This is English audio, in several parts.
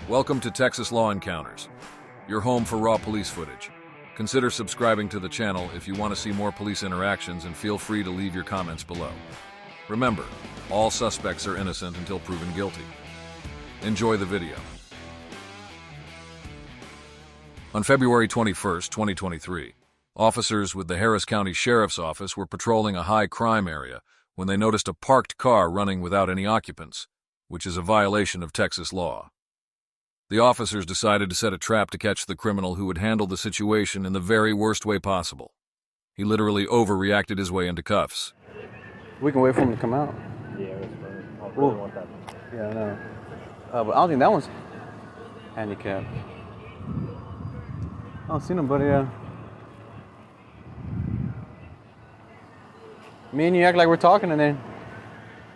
Welcome to Texas Law Encounters, your home for raw police footage. Consider subscribing to the channel if you want to see more police interactions, and feel free to leave your comments below. Remember, all suspects are innocent until proven guilty. Enjoy the video. On February 21, 2023, officers with the Harris County Sheriff's Office were patrolling a high crime area when they noticed a parked car running without any occupants, which is a violation of Texas law. The officers decided to set a trap to catch the criminal, who would handle the situation in the very worst way possible. He literally overreacted his way into cuffs. We can wait for him to come out. Yeah, it's fine. I really want that. Yeah, I know. But I don't think that one's handicapped. I don't see nobody. Me and you act like we're talking, and then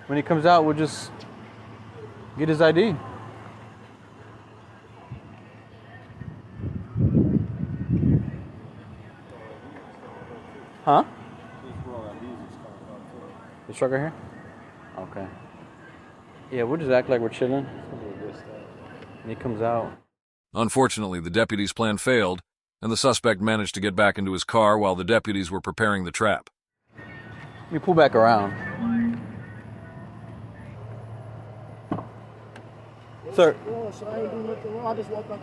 when he comes out, we'll just get his ID. Huh? This truck right here? Okay. Yeah, we'll just act like we're chilling. And he comes out. Unfortunately, the deputies' plan failed, and the suspect managed to get back into his car while the deputies were preparing the trap. Let me pull back around. Sir.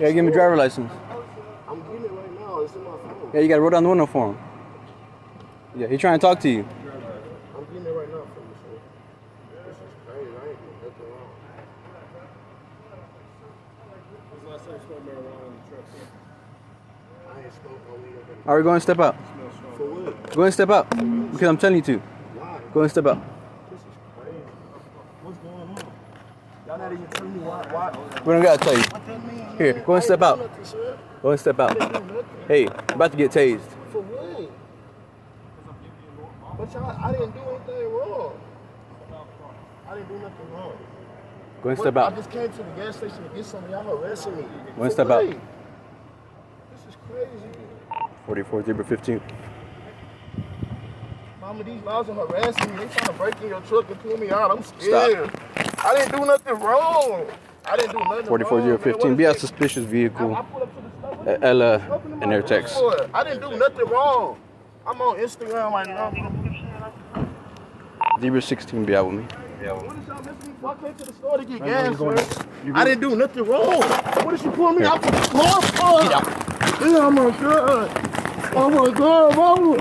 Yeah, give me a driver's license. I'm getting it right now. It's in my phone. Yeah, you gotta roll down the window for him. Yeah, he's trying to talk to you. I'm getting it right now for you, sir. This is crazy. I ain't doing nothing wrong. When's the last time you smoked marijuana in the truck, sir? I ain't smoked no weed over. All right, go and step out. For what? Go and step out. Because I'm telling you to. Why? Go and step out. This is crazy. What's going on? Y'all not even telling me why. We don't gotta tell you. Here, go and step out. Go and step out. Hey, I'm about to get tased. For what? But y'all, I didn't do anything wrong. I didn't do nothing wrong. Go and step out. I just came to the gas station to get something. Y'all harassing me. Go and step out. This is crazy. 44 zebra 15. Mama, these laws are harassing me. They trying to break in your truck and pull me out. I'm scared. Stop. I didn't do nothing wrong. I didn't do nothing 44 wrong. 015. Be a suspicious vehicle. I pulled up to the stop. Ella and their text. I didn't do nothing wrong. I'm on Instagram right now. Zebra 16, be out with me. Yeah. What is y'all missing me? I came to the store to get gas, man. I didn't do nothing wrong. What is she pulling me out the car for? Get out. Oh my God. Oh my God, mama.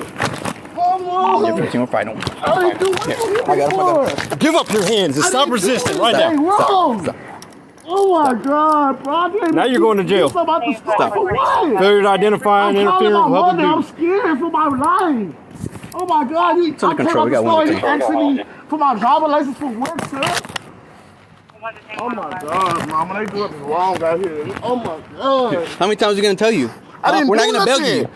Mama. Zebra 15, we're fighting. I didn't do nothing. I got him. Give up your hands and stop resisting right now. Wrong. Stop. Oh my God, bro. Now you're going to jail. Stop. Failure to identify and interfere with public I'm duty. scared for my life. Oh my God, It's under control. We got one or two. asking me for my driver's license for what, sir? Oh my God, mama, they do it wrong out here. Oh my God. How many times are we gonna tell you? We're not gonna beg you.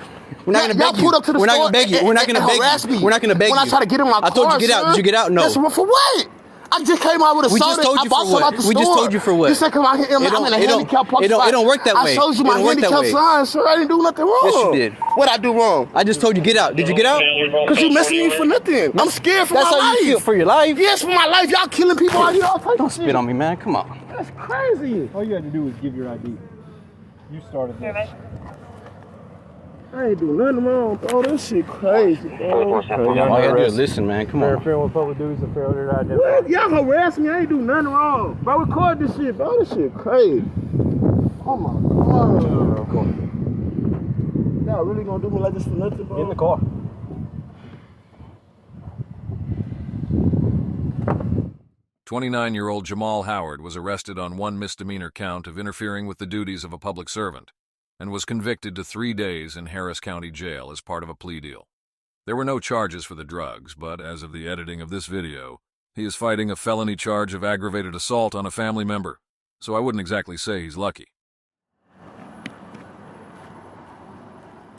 We're not gonna beg you. We're not gonna beg you. We're not gonna beg you. We're not gonna beg you. When I try to get in my car, I told you get out. Did you get out? No. That's for what? I just came out with a We soda. just told you I bought for some what? out the store. We just told you for what? You said, 'cause I'm in a handicap parking spot. It don't work that way. I showed you It my don't work that handicap way. sign, sir. I didn't do nothing wrong. Yes, you did. What I do wrong? I just told you get out. Did you get out? Because you messing me for nothing. I'm scared for my life. That's how you feel for your life? Yes, for my life. Y'all killing people out here. Don't spit on me, man. Come on. That's crazy. All you had to do was give your ID. You started this. I ain't do nothing wrong, bro. This shit crazy, bro. All you gotta do is listen, man. Come on. Interfering with public duties and failure to identify. What? Y'all harass me. I ain't do nothing wrong. Bro, record this shit, bro. This shit crazy. Oh my God. Y'all really gonna do me like this for nothing, bro? Get in the car. "29-year-old Jamal Howard was arrested on one misdemeanor count of interfering with the duties of a public servant and was convicted to 3 days in Harris County Jail as part of a plea deal. There were no charges for the drugs, but as of the editing of this video, he is fighting a felony charge of aggravated assault on a family member, so I wouldn't exactly say he's lucky.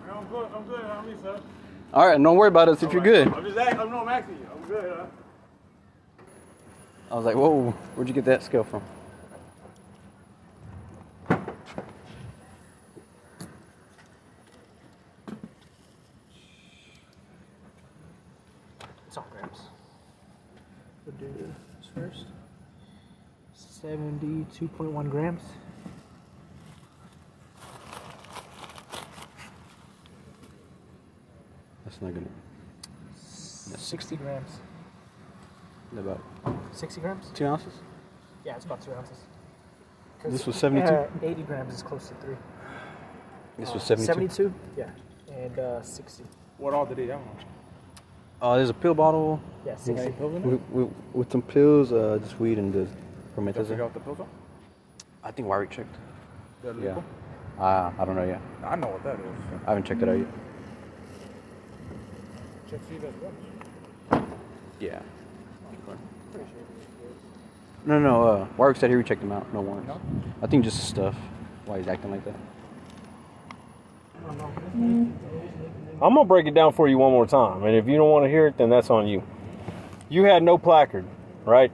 I'm good. How many, sir? All right, don't worry about us if you're good. I'm asking you. I'm good, huh? I was like, whoa, where'd you get that skill from? It's all grams. We'll do this first. 72.1 grams. That's not gonna. 60 grams. About 60 grams? 2 ounces. Yeah, it's about 2 ounces. This was 72. 80 grams is close to 3. This was 72. 72? Yeah. And 60. What all did he have? There's a pill bottle. Yeah, 60 pills in it? With some pills, just weed and the Did you figure promethazine. out the pills? I think Wiry checked. They're Yeah. legal? I don't know yet. I know what that is. I haven't checked it out yet. Check see that's what. Yeah. No. Warwick said he rechecked him out. No warrants. No? I think just stuff. Why he's acting like that. I'm gonna break it down for you one more time, and if you don't want to hear it, then that's on you. You had no placard, right?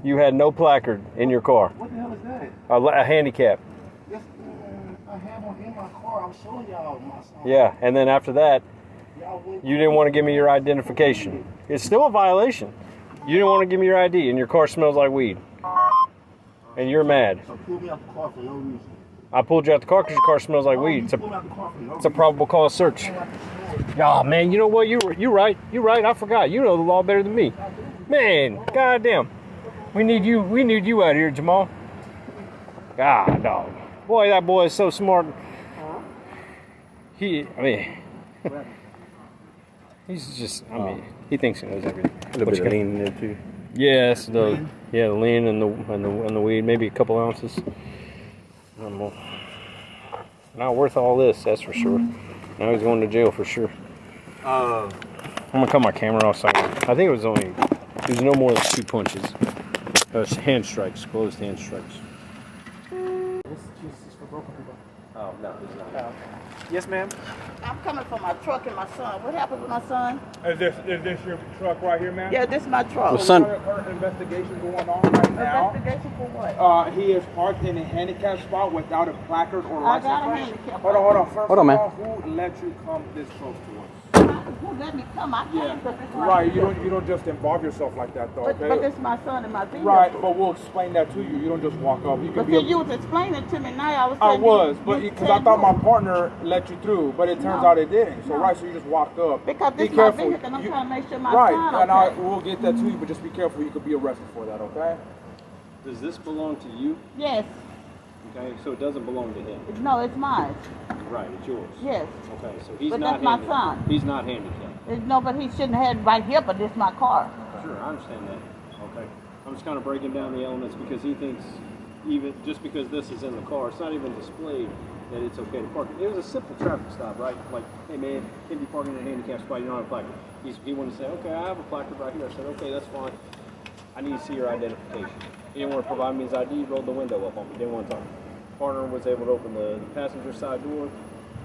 You had no placard in your car. What the hell is that? A handicap. Yes, I have one in my car. I'm showing y'all my son. Yeah, and then after that, Y'all went you didn't want to give me your identification. It's still a violation. You didn't want to give me your ID, and your car smells like weed. And you're mad. So pull me out the car for no reason. I pulled you out the car because your car smells like weed. You pull me out the car for no It's a probable cause search. Oh man, you know what? You're right. You're right. I forgot. You know the law better than me. Man, goddamn. We need you out here, Jamal. God, dog. Boy, that boy is so smart. He's just. He thinks he knows everything. A little bit of lean in there too. Yes, the lean and the weed, maybe a couple ounces. Not worth all this, that's for sure. Now he's going to jail for sure. I'm gonna cut my camera off. I think it was no more than 2 punches. Hand strikes, closed hand strikes. This juice is for broken people. Oh no, it's not. Yes, ma'am. I'm coming from my truck and my son. What happened with my son? Is this your truck right here, ma'am? Yeah, this is my truck. Well, son- Current investigation going on right now. Investigation for what? He is parked in a handicap spot without a placard or I license got a plate. handicap. Hold on. First Hold on, of man. all, who let you come this close to us? Who let me come? I Yeah. can't. But this is my Right, vehicle. you don't just involve yourself like that, though. But Okay. this is my son and my vehicle. Right, but we'll explain that to you. You don't just walk up. You can But be. see, you was explaining to me now. I telling was, you, but you because I said thought my you- partner let you through, but it turns No. out it didn't. So No. right, so you just walked up. Because Be this is my careful. vehicle and I'm trying to make sure my Right, son and okay. we'll get that to you, but just be careful. You could be arrested for that. Okay. Does this belong to you? Yes. Okay, so it doesn't belong to him. No, it's mine. Right, it's yours. Yes. Okay, so he's But not that's my handicapped. son. He's not handicapped. No, but he shouldn't have it right here, but this is my car. Sure, I understand that. Okay. I'm just kind of breaking down the elements because he thinks even just because this is in the car, it's not even displayed that it's okay to park. It was a simple traffic stop, right? Like, hey man, can't be parking in a handicap spot, you don't have a placard. He wanted to say, okay, I have a placard right here. I said, okay, that's fine. I need to see your identification. He didn't want to provide me his ID, he rolled the window up on me, didn't want to talk. Partner was able to open the passenger side door.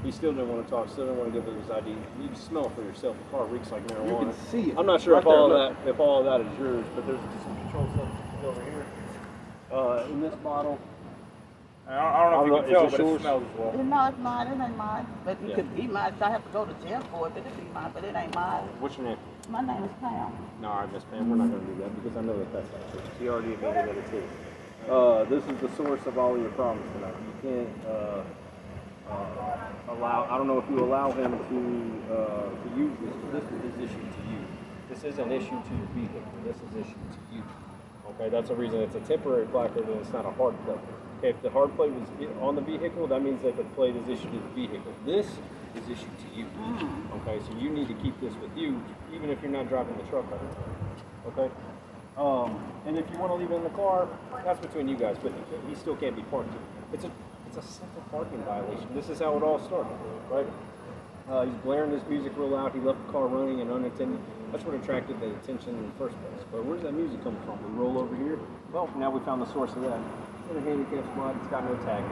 He still didn't want to talk, still didn't want to give us his ID. You can smell it for yourself. The car reeks like marijuana. You can see it. I'm not sure Right if all there, of that is yours, but there's some control substances over here. In this bottle. I don't know if you Is can tell, this but it yours? smells as well. No, it's mine. It ain't mine. But it Yeah. could be mine. So I have to go to jail for it, but it be mine. But it ain't mine. What's your name? My name is Pam. No, all right, Miss Pam, we're not going to do that because I know that that's not true. He already admitted that it's his. This is the source of all your problems tonight. You can't allow. I don't know if you allow him to use this. This is issued to you. This isn't issued to your vehicle. This is issued to you. Okay, that's the reason it's a temporary placard and it's not a hard plate. Okay, if the hard plate was on the vehicle, that means that the plate is issued to the vehicle. This is issued to you. Okay, so you need to keep this with you, even if you're not driving the truck all the time. Okay? And if you want to leave it in the car, that's between you guys, but he still can't be parked here. It's a simple parking violation. This is how it all started, right? He's blaring his music real loud. He left the car running and unattended. That's what attracted the attention in the first place. But where's that music coming from? We roll over here. Well, now we found the source of that. It's in a handicap spot. It's got no tag.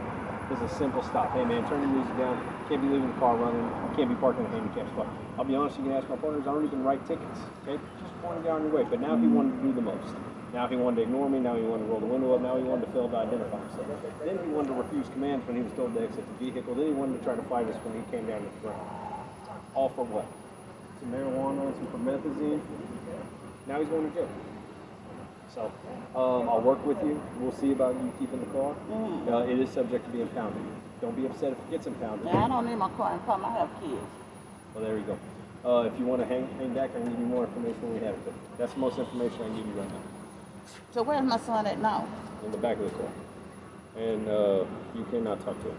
It's a simple stop. Hey man, turn the music down. Can't be leaving the car running. Can't be parking in a handicap spot. I'll be honest, you can ask my partners. I don't even write tickets. Okay, just pointing down your way. But now he wanted to do the most. Now he wanted to ignore me. Now he wanted to roll the window up. Now he wanted to fail to identify himself. Then he wanted to refuse commands when he was told to exit the vehicle. Then he wanted to try to fight us when he came down to the ground. All for what? Some marijuana, some promethazine. Now he's going to jail. So I'll work with you. We'll see about you keeping the car. It is subject to be impounded. Don't be upset if it gets impounded. Now, I don't need my car in front. I have kids. Well, there you go. If you want to hang back, I can give you more information when we have it. But that's the most information I can give you right now. So where's my son at now? In the back of the car. And you cannot talk to him.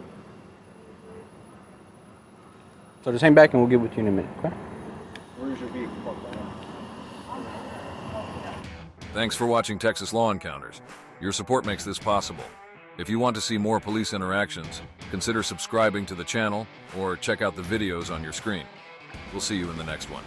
So just hang back and we'll get with you in a minute, okay? Where's your vehicle parked right now? Thanks for watching Texas Law Encounters. Your support makes this possible. If you want to see more police interactions, consider subscribing to the channel or check out the videos on your screen. We'll see you in the next one.